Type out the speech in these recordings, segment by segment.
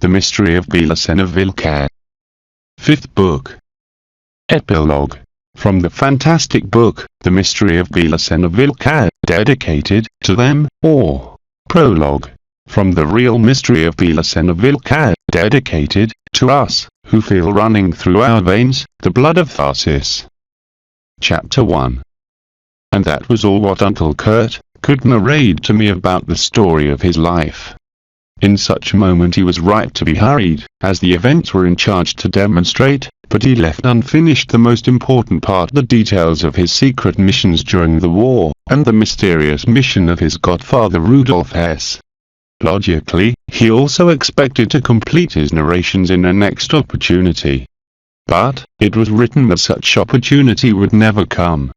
The Mystery of BELICENA VILLCA. 5th Book. Epilogue. From the fantastic book, The Mystery of BELICENA VILLCA, dedicated to them, or Prologue. From the real mystery of BELICENA VILLCA, dedicated to us, who feel running through our veins, the blood of Tharsis. Chapter 1. And that was all what Uncle Kurt could narrate to me about the story of his life. In such a moment he was right to be hurried, as the events were in charge to demonstrate, but he left unfinished the most important part, the details of his secret missions during the war, and the mysterious mission of his godfather Rudolf Hess. Logically, he also expected to complete his narrations in a next opportunity. But, it was written that such opportunity would never come.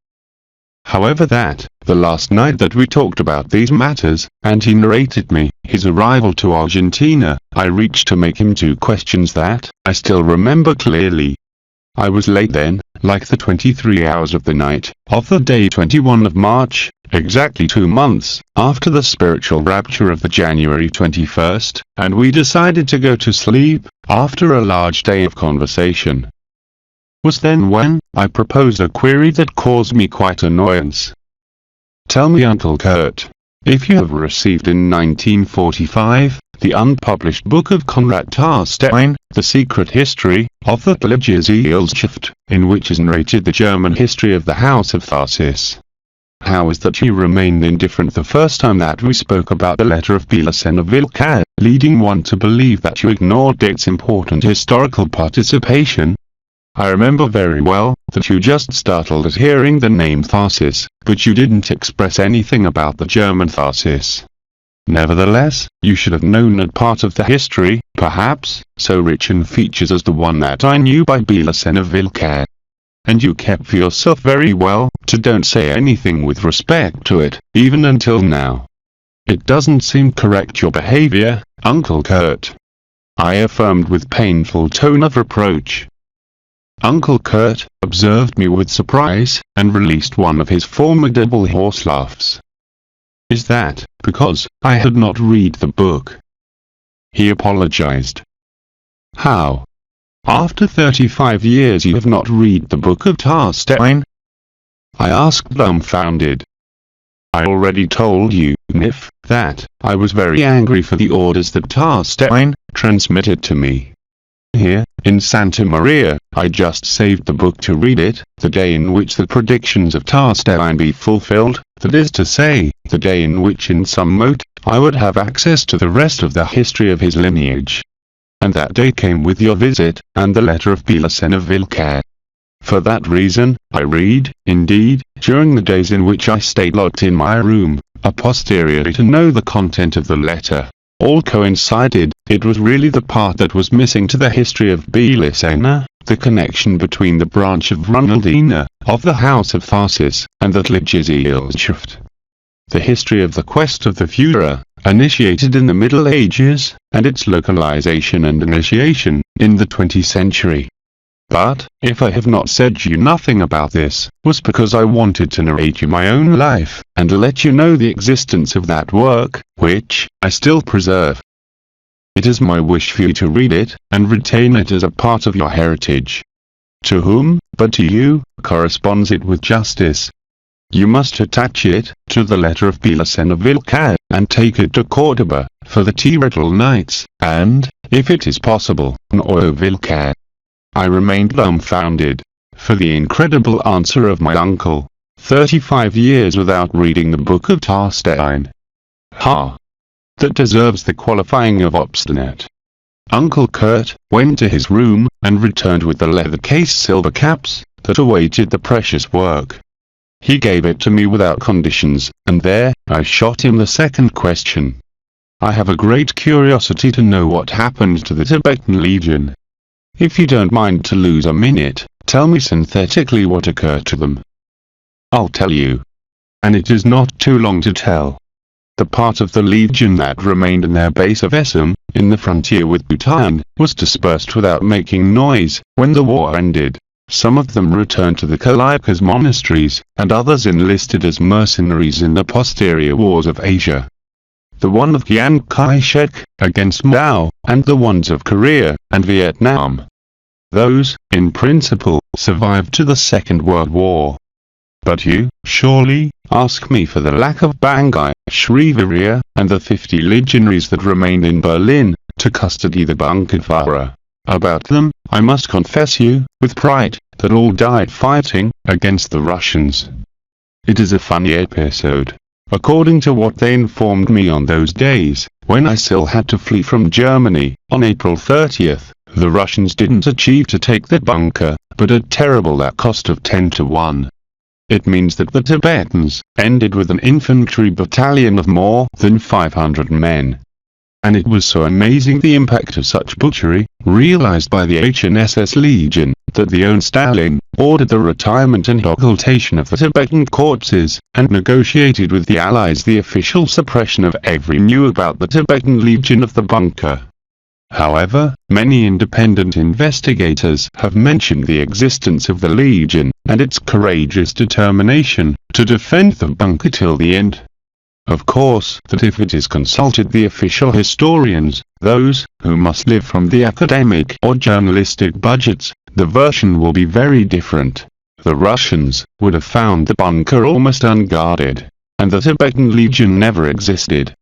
However, the last night that we talked about these matters, and he narrated me his arrival to Argentina, I reached to make him 2 questions that I still remember clearly. I was late then, like the 23 hours of the night of the day 21 of March, exactly 2 months after the spiritual rapture of the January 21st, and we decided to go to sleep after a large day of conversation. Was then when I proposed a query that caused me quite annoyance. Tell me, Uncle Kurt, if you have received in 1945, the unpublished book of Konrad Tarstein, The Secret History of the Gesellschaft, in which is narrated the German history of the House of Tharsis. How is that you remained indifferent the first time that we spoke about the letter of BELICENA VILLCA, leading one to believe that you ignored its important historical participation? I remember very well that you just startled at hearing the name Tharsis, but you didn't express anything about the German Tharsis. Nevertheless, you should have known that part of the history, perhaps, so rich in features as the one that I knew by BELICENA VILLCA. And you kept for yourself very well to don't say anything with respect to it, even until now. It doesn't seem correct, your behavior, Uncle Kurt. I affirmed with painful tone of reproach. Uncle Kurt observed me with surprise, and released one of his formidable horse laughs. Is that because I had not read the book? He apologized. How? After 35 years you have not read the book of Tarstein? I asked, dumbfounded. I already told you, Nif, that I was very angry for the orders that Tarstein transmitted to me. Here, in Santa Maria, I just saved the book to read it, the day in which the predictions of Tarstein be fulfilled, that is to say, the day in which in some mode, I would have access to the rest of the history of his lineage. And that day came with your visit, and the letter of BELICENA VILLCA. For that reason, I read, indeed, during the days in which I stayed locked in my room, a posteriori to know the content of the letter. All coincided. It was really the part that was missing to the history of BELICENA, the connection between the branch of Runaldina, of the House of Tharsis, and the Gesellschaft. The history of the quest of the Führer, initiated in the Middle Ages, and its localization and initiation, in the 20th century. But, if I have not said you nothing about this, was because I wanted to narrate you my own life, and let you know the existence of that work, which I still preserve. It is my wish for you to read it, and retain it as a part of your heritage. To whom, but to you, corresponds it with justice. You must attach it to the letter of BELICENA VILLCA, and take it to Cordoba, for the Teretal Nights, and, if it is possible, Neue VILLCA. I remained dumbfounded, for the incredible answer of my uncle. 35 years without reading the book of Tarstein. Ha! That deserves the qualifying of obstinate. Uncle Kurt went to his room, and returned with the leather-case silver caps that awaited the precious work. He gave it to me without conditions, and there I shot him the second question. I have a great curiosity to know what happened to the Tibetan Legion. If you don't mind to lose a minute, tell me synthetically what occurred to them. I'll tell you. And it is not too long to tell. The part of the Legion that remained in their base of Essam, in the frontier with Bhutan, was dispersed without making noise, when the war ended. Some of them returned to the Kalikas monasteries, and others enlisted as mercenaries in the posterior wars of Asia. the one of Chiang Kai-shek against Mao, and the ones of Korea and Vietnam. Those, in principle, survived to the Second World War. But you, surely, ask me for the lack of Bangai, Shriviria, and the 50 legionaries that remained in Berlin, to custody the Bunkerfahrer. About them, I must confess you, with pride, that all died fighting against the Russians. It is a funny episode. According to what they informed me on those days, when I still had to flee from Germany, on April 30th, the Russians didn't achieve to take the bunker, but at terrible that cost of 10-1. It means that the Tibetans ended with an infantry battalion of more than 500 men. And it was so amazing the impact of such butchery, realized by the HNS Legion, that the own Stalin ordered the retirement and occultation of the Tibetan corpses, and negotiated with the Allies the official suppression of every news about the Tibetan Legion of the bunker. However, many independent investigators have mentioned the existence of the Legion, and its courageous determination to defend the bunker till the end. Of course, that if it is consulted the official historians, those who must live from the academic or journalistic budgets, the version will be very different. The Russians would have found the bunker almost unguarded, and the Tibetan Legion never existed.